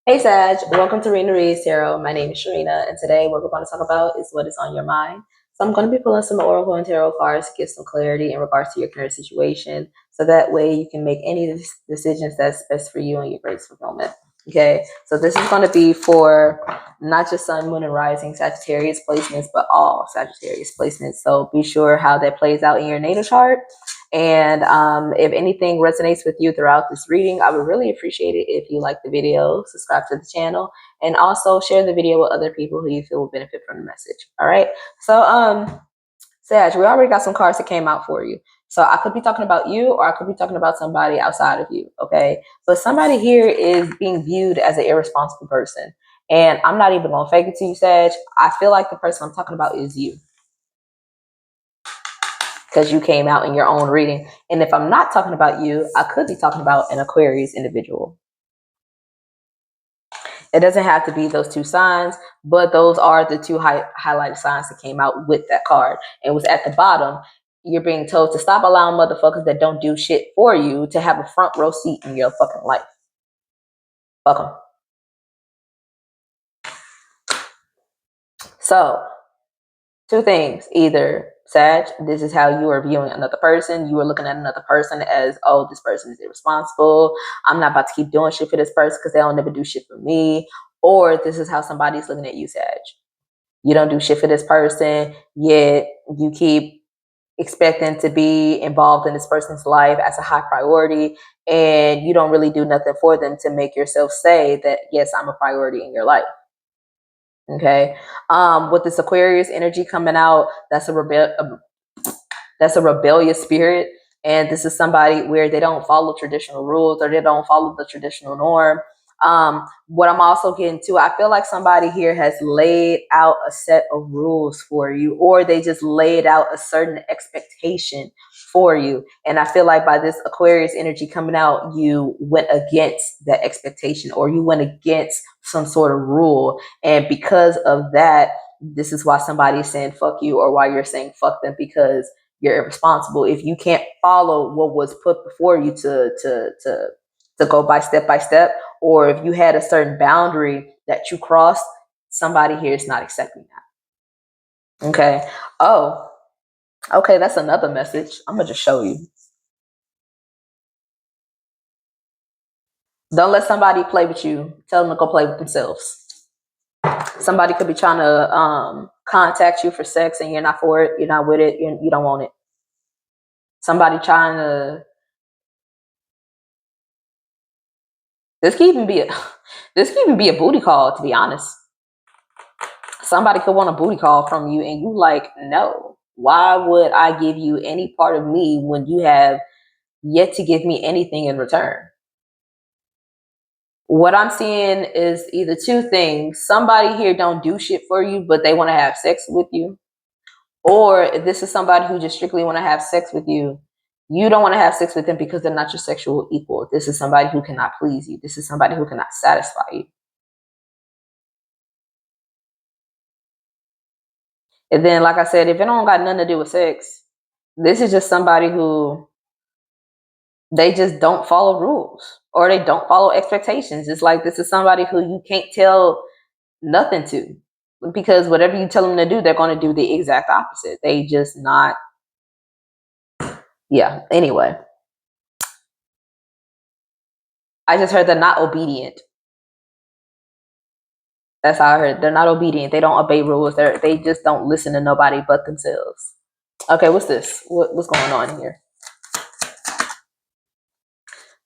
Hey Sag, welcome to Rena Reads Tarot. My name is Sharena, and today what we're going to talk about is what is on your mind. So I'm going to be pulling some Oracle and Tarot cards to get some clarity in regards to your current situation, so that way you can make any decisions that's best for you and your greatest fulfillment. Okay, so this is going to be for not just Sun, Moon, and Rising Sagittarius placements, but all Sagittarius placements. So be sure how that plays out in your natal chart. And if anything resonates with you throughout this reading, I would really appreciate it if you like the video, subscribe to the channel, and also share the video with other people who you feel will benefit from the message. All right. So, Sag, we already got some cards that came out for you. So I could be talking about you, or I could be talking about somebody outside of you. Okay. But somebody here is being viewed as an irresponsible person. And I'm not even going to fake it to you, Sag. I feel like the person I'm talking about is you, because you came out in your own reading. And if I'm not talking about you, I could be talking about an Aquarius individual. It doesn't have to be those two signs, but those are the two highlighted signs that came out with that card. And was at the bottom. You're being told to stop allowing motherfuckers that don't do shit for you to have a front row seat in your fucking life. Fuck them. So, two things. Either, Sag, this is how you are viewing another person. You are looking at another person as, oh, this person is irresponsible. I'm not about to keep doing shit for this person because they don't never do shit for me. Or this is how somebody's looking at you, Sag. You don't do shit for this person, yet you keep expecting to be involved in this person's life as a high priority, and you don't really do nothing for them to make yourself say that, yes, I'm a priority in your life. Okay. With this Aquarius energy coming out, that's a rebellious spirit, and this is somebody where they don't follow traditional rules, or they don't follow the traditional norm. What I'm also getting to, I feel like somebody here has laid out a set of rules for you, or they just laid out a certain expectation for you. And I feel like by this Aquarius energy coming out, you went against that expectation, or you went against some sort of rule. And because of that, this is why somebody's saying fuck you, or why you're saying fuck them, because you're irresponsible. If you can't follow what was put before you to go by step, or if you had a certain boundary that you crossed, somebody here is not accepting that. Okay. Oh, okay, that's another message. I'm gonna just show you. Don't let somebody play with you. Tell them to go play with themselves. Somebody could be trying to contact you for sex, and you're not for it. You're not with it. You don't want it. Somebody trying to. This could even be a booty call, to be honest. Somebody could want a booty call from you, and you like, no. Why would I give you any part of me when you have yet to give me anything in return? What I'm seeing is either two things. Somebody here don't do shit for you, but they want to have sex with you. Or if this is somebody who just strictly want to have sex with you, you don't want to have sex with them because they're not your sexual equal. This is somebody who cannot please you. This is somebody who cannot satisfy you. And then, like I said, if it don't got nothing to do with sex, this is just somebody who they just don't follow rules, or they don't follow expectations. It's like this is somebody who you can't tell nothing to, because whatever you tell them to do, they're going to do the exact opposite. They just not, yeah. Anyway, I just heard they're not obedient. That's how I heard. They're not obedient. They don't obey rules. They just don't listen to nobody but themselves. Okay, what's this? What's going on here?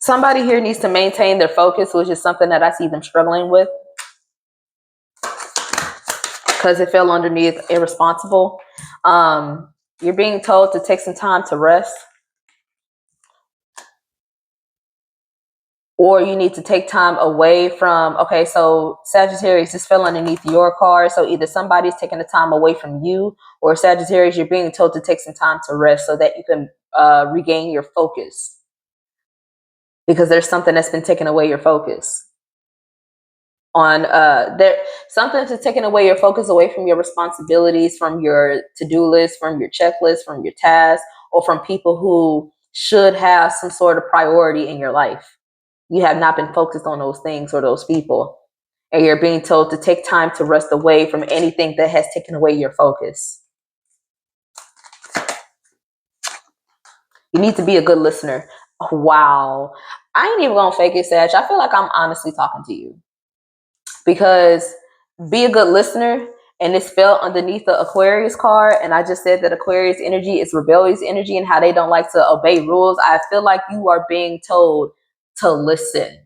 Somebody here needs to maintain their focus, which is something that I see them struggling with, because it fell underneath irresponsible. You're being told to take some time to rest, or you need to take time away from, okay, so Sagittarius, this fell underneath your card. So either somebody's taking the time away from you, or Sagittarius, you're being told to take some time to rest so that you can regain your focus, because there's something that's been taking away your focus on there. Something to taking away your focus away from your responsibilities, from your to-do list, from your checklist, from your tasks, or from people who should have some sort of priority in your life. You have not been focused on those things or those people. And you're being told to take time to rest away from anything that has taken away your focus. You need to be a good listener. Wow. I ain't even gonna fake it, Sag. I feel like I'm honestly talking to you. Because be a good listener, and it's spelled underneath the Aquarius card. And I just said that Aquarius energy is rebellious energy and how they don't like to obey rules. I feel like you are being told to listen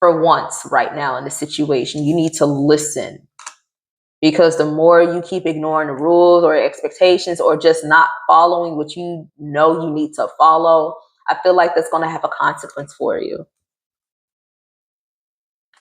for once right now in the situation. You need to listen. Because the more you keep ignoring the rules or expectations or just not following what you know you need to follow, I feel like that's going to have a consequence for you.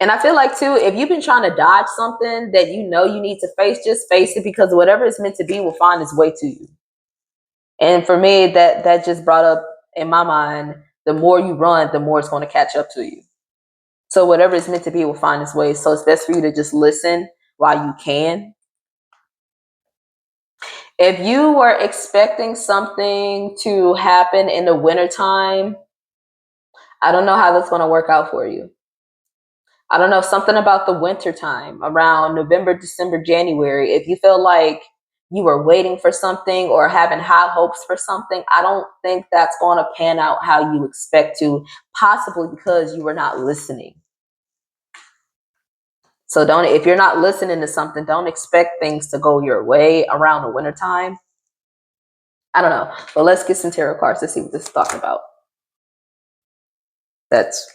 And I feel like, too, if you've been trying to dodge something that you know you need to face, just face it, because whatever it's meant to be will find its way to you. And for me, that just brought up in my mind, the more you run, the more it's going to catch up to you. So whatever it's meant to be will find its way. So it's best for you to just listen while you can. If you were expecting something to happen in the wintertime, I don't know how that's going to work out for you. I don't know, something about the winter time around November, December, January. If you feel like you were waiting for something or having high hopes for something, I don't think that's going to pan out how you expect to, possibly because you were not listening. So if you're not listening to something, don't expect things to go your way around the wintertime. I don't know, but let's get some tarot cards to see what this is talking about. That's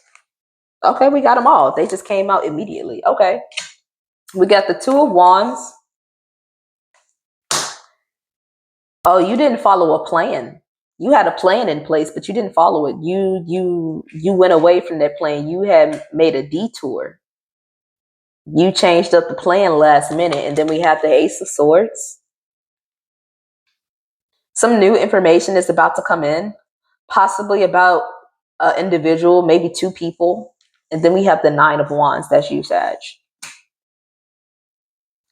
okay. We got them all. They just came out immediately. Okay. We got the Two of Wands. Oh, you didn't follow a plan. You had a plan in place, but you didn't follow it. You went away from that plan. You had made a detour. You changed up the plan last minute. And then we have the Ace of Swords. Some new information is about to come in, possibly about an individual, maybe two people. And then we have the Nine of Wands. That's you, Sag.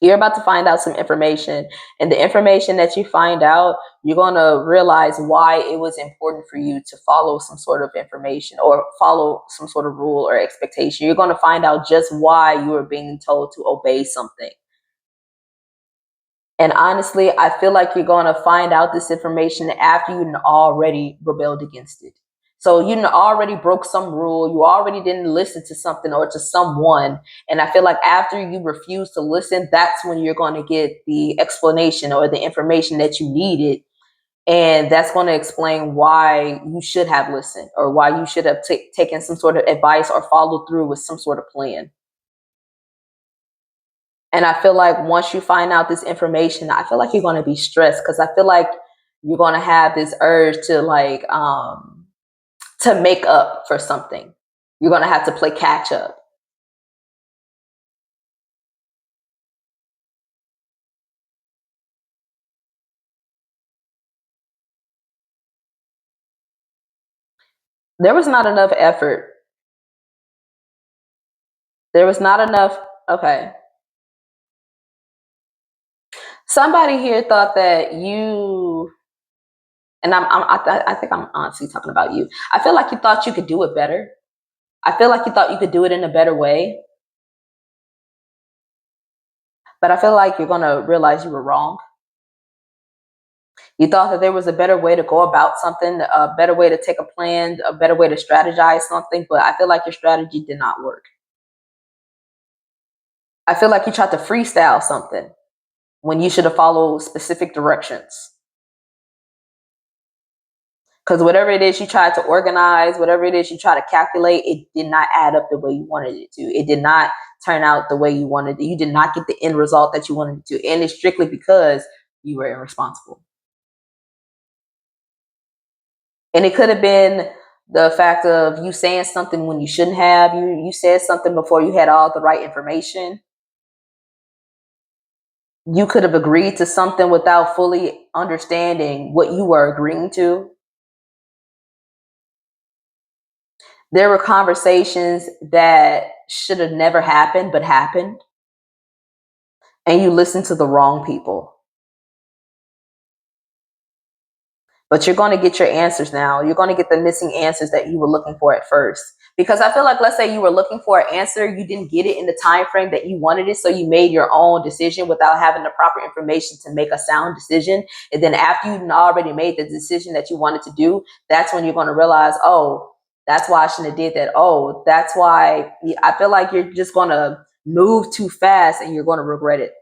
You're about to find out some information, and the information that you find out, you're going to realize why it was important for you to follow some sort of information or follow some sort of rule or expectation. You're going to find out just why you were being told to obey something. And honestly, I feel like you're going to find out this information after you already rebelled against it. So you already broke some rule. You already didn't listen to something or to someone. And I feel like after you refuse to listen, that's when you're going to get the explanation or the information that you needed. And that's going to explain why you should have listened or why you should have taken some sort of advice or followed through with some sort of plan. And I feel like once you find out this information, I feel like you're going to be stressed because I feel like you're going to have this urge to make up for something. You're going to have to play catch up. There was not enough effort. There was not enough. Okay. Somebody here thought that you, and I think I'm honestly talking about you. I feel like you thought you could do it better. I feel like you thought you could do it in a better way. But I feel like you're going to realize you were wrong. You thought that there was a better way to go about something, a better way to take a plan, a better way to strategize something, but I feel like your strategy did not work. I feel like you tried to freestyle something when you should have followed specific directions. Because whatever it is you tried to organize, whatever it is you try to calculate, it did not add up the way you wanted it to. It did not turn out the way you wanted it. You did not get the end result that you wanted it to. And it's strictly because you were irresponsible. And it could have been the fact of you saying something when you shouldn't have. You said something before you had all the right information. You could have agreed to something without fully understanding what you were agreeing to. There were conversations that should have never happened, but happened. And you listened to the wrong people. But you're going to get your answers now. You're going to get the missing answers that you were looking for at first. Because I feel like, let's say you were looking for an answer, you didn't get it in the time frame that you wanted it, so you made your own decision without having the proper information to make a sound decision. And then after you already made the decision that you wanted to do, that's when you're going to realize, oh, that's why I shouldn't have did that. Oh, that's why. I feel like you're just going to move too fast and you're going to regret it.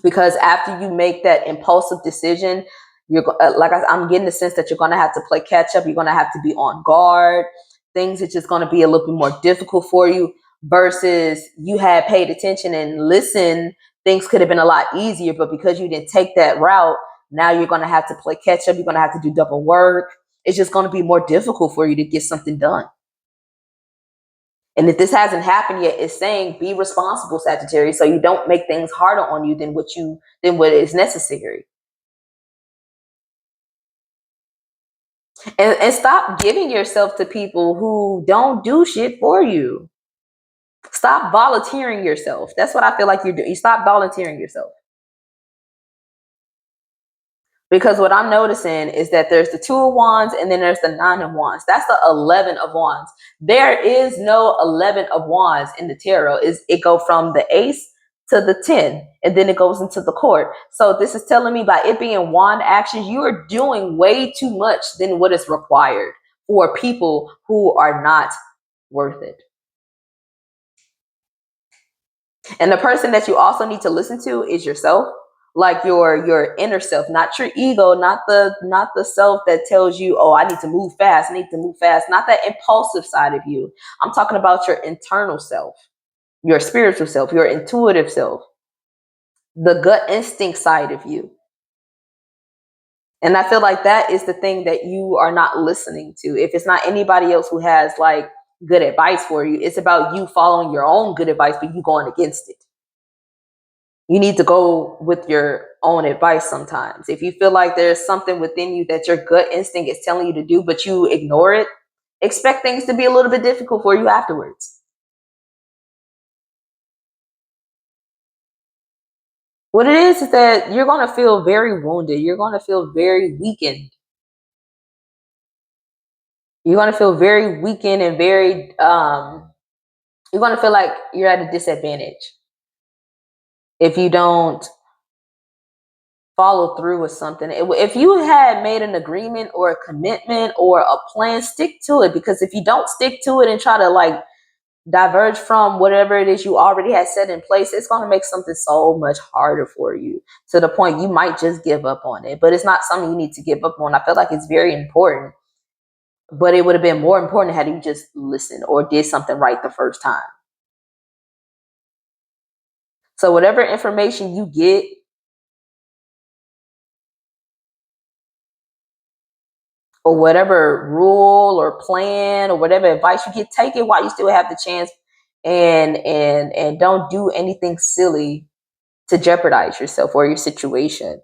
Because after you make that impulsive decision, you're I'm getting the sense that you're going to have to play catch up. You're going to have to be on guard. Things are just going to be a little bit more difficult for you versus you had paid attention and listened. Things could have been a lot easier, but because you didn't take that route, now you're going to have to play catch up. You're going to have to do double work. It's just going to be more difficult for you to get something done. And if this hasn't happened yet, it's saying be responsible, Sagittarius, so you don't make things harder on you than what is necessary. And stop giving yourself to people who don't do shit for you. Stop volunteering yourself. That's what I feel like you're doing. You stop volunteering yourself. Because what I'm noticing is that there's the 2 of Wands and then there's the 9 of Wands. That's the 11 of Wands. There is no 11 of Wands in the tarot. It go from the Ace to the 10 and then it goes into the Court. So this is telling me by it being wand actions, you are doing way too much than what is required for people who are not worth it. And the person that you also need to listen to is yourself. Like your inner self, not your ego, not the self that tells you, oh, I need to move fast, not that impulsive side of you. I'm talking about your internal self, your spiritual self, your intuitive self, the gut instinct side of you. And I feel like that is the thing that you are not listening to. If it's not anybody else who has like good advice for you, it's about you following your own good advice, but you going against it. You need to go with your own advice sometimes. If you feel like there's something within you that your gut instinct is telling you to do, but you ignore it, expect things to be a little bit difficult for you afterwards. What it is that you're going to feel very wounded. You're going to feel very weakened. You're going to feel very weakened and very, you're going to feel like you're at a disadvantage if you don't follow through with something. If you had made an agreement or a commitment or a plan, stick to it. Because if you don't stick to it and try to like diverge from whatever it is you already had set in place, it's going to make something so much harder for you to the point you might just give up on it. But it's not something you need to give up on. I feel like it's very important, but it would have been more important had you just listened or did something right the first time. So whatever information you get, or whatever rule or plan or whatever advice you get, take it while you still have the chance, and don't do anything silly to jeopardize yourself or your situation.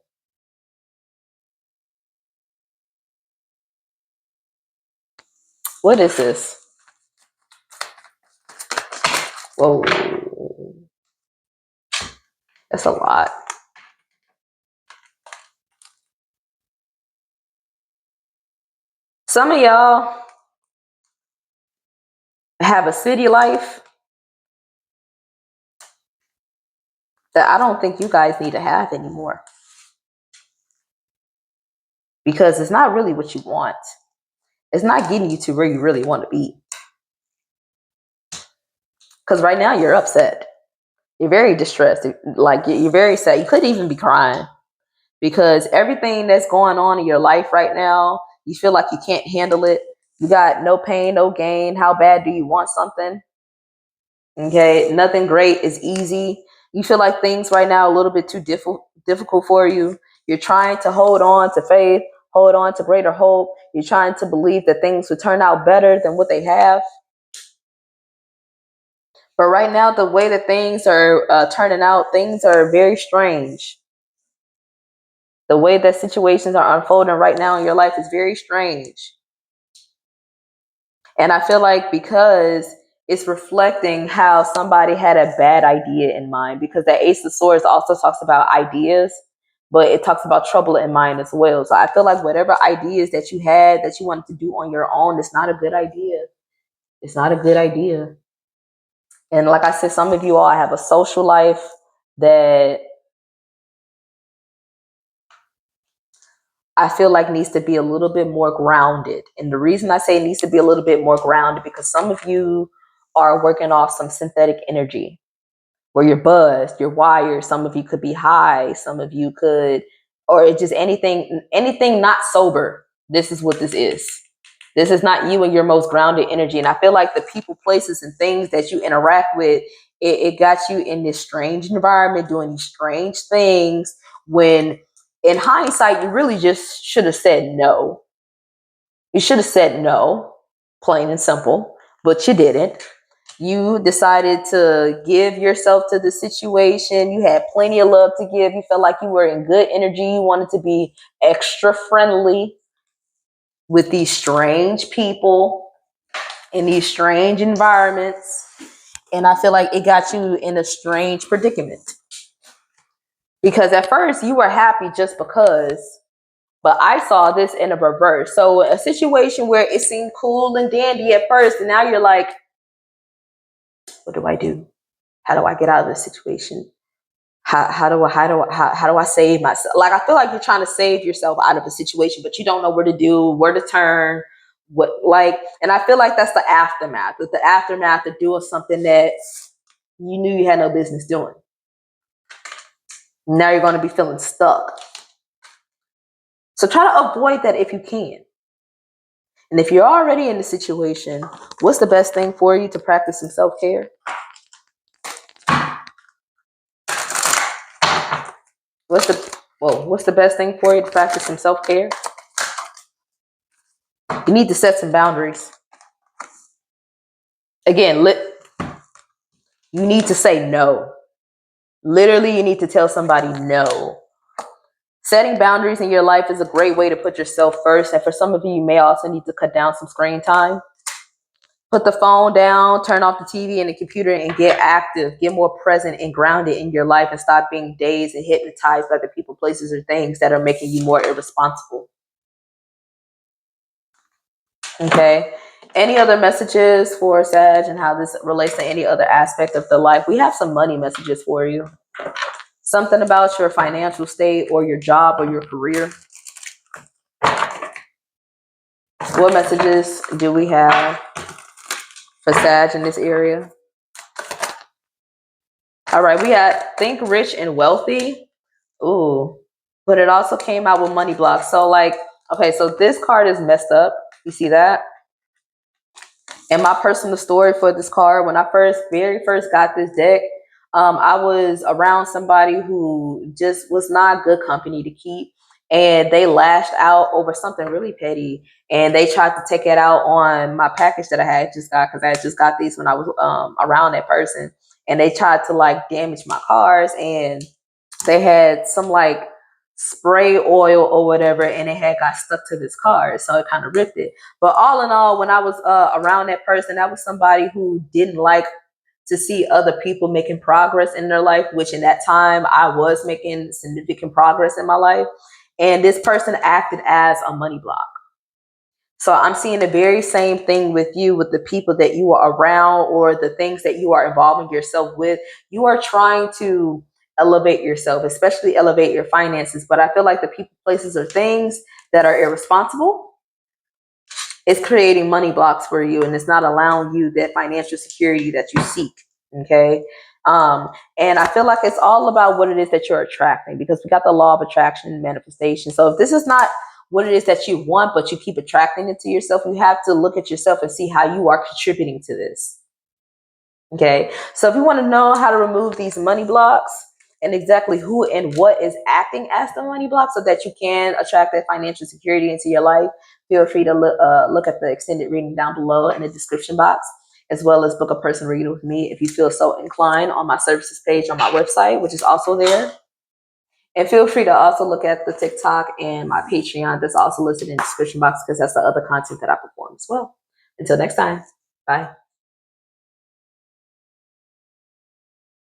What is this? Whoa. That's a lot. Some of y'all have a city life that I don't think you guys need to have anymore. Because it's not really what you want. It's not getting you to where you really want to be. Because right now you're upset. You're very distressed. Like you're very sad. You could even be crying. Because everything that's going on in your life right now, you feel like you can't handle it. You got no pain, no gain. How bad do you want something? Okay, nothing great is easy. You feel like things right now are a little bit too difficult for you. You're trying to hold on to faith, hold on to greater hope. You're trying to believe that things will turn out better than what they have. But right now, the way that things are turning out, things are very strange. The way that situations are unfolding right now in your life is very strange. And I feel like because it's reflecting how somebody had a bad idea in mind, because the Ace of Swords also talks about ideas, but it talks about trouble in mind as well. So I feel like whatever ideas that you had that you wanted to do on your own, it's not a good idea. It's not a good idea. And like I said, some of you all have a social life that I feel like needs to be a little bit more grounded. And the reason I say it needs to be a little bit more grounded, because some of you are working off some synthetic energy where you're buzzed, you're wired. Some of you could be high. Some of you could, or it's just anything not sober. This is what this is. This is not you and your most grounded energy. And I feel like the people, places, and things that you interact with, it got you in this strange environment, doing these strange things, when in hindsight, you really just should have said no. You should have said no, plain and simple, but you didn't. You decided to give yourself to the situation. You had plenty of love to give. You felt like you were in good energy. You wanted to be extra friendly with these strange people in these strange environments. And I feel like it got you in a strange predicament. Because at first you were happy just because, but I saw this in a reverse. So a situation where it seemed cool and dandy at first, and now you're like, what do I do? How do I get out of this situation? How do I save myself? Like, I feel like you're trying to save yourself out of a situation, but you don't know where to do, where to turn, what, like, and I feel like that's the aftermath. With the aftermath of doing something that you knew you had no business doing. Now you're going to be feeling stuck. So try to avoid that if you can. And if you're already in the situation, what's the best thing for you to practice some self-care? What's the best thing for you to practice some self-care? You need to set some boundaries. Again, you need to say no. Literally, you need to tell somebody no. Setting boundaries in your life is a great way to put yourself first. And for some of you, you may also need to cut down some screen time. Put the phone down, turn off the TV and the computer, and get active. Get more present and grounded in your life, and stop being dazed and hypnotized by the people, places, or things that are making you more irresponsible. Okay. Any other messages for Sag and how this relates to any other aspect of the life? We have some money messages for you. Something about your financial state or your job or your career. What messages do we have for Sag in this area? All right, we had Think Rich and Wealthy. Ooh, but it also came out with money blocks. So like, okay, so this card is messed up. You see that? And my personal story for this card, when I very first got this deck, I was around somebody who just was not good company to keep. And they lashed out over something really petty. And they tried to take it out on my package that I had just got, because I had just got these when I was around that person. And they tried to like damage my cards. And they had some like spray oil or whatever, and it had got stuck to this card, so it kind of ripped it. But all in all, when I was around that person, that was somebody who didn't like to see other people making progress in their life, which in that time I was making significant progress in my life. And this person acted as a money block. So I'm seeing the very same thing with you, with the people that you are around or the things that you are involving yourself with. You are trying to elevate yourself, especially elevate your finances. But I feel like the people, places, or things that are irresponsible is creating money blocks for you, and it's not allowing you that financial security that you seek. Okay. And I feel like it's all about what it is that you're attracting, because we got the law of attraction and manifestation. So if this is not what it is that you want, but you keep attracting it to yourself, you have to look at yourself and see how you are contributing to this. Okay. So if you want to know how to remove these money blocks and exactly who and what is acting as the money block so that you can attract that financial security into your life, feel free to look at the extended reading down below in the description box, as well as book a personal reading with me if you feel so inclined on my services page on my website, which is also there. And feel free to also look at the TikTok and my Patreon that's also listed in the description box, because that's the other content that I perform as well. Until next time, bye.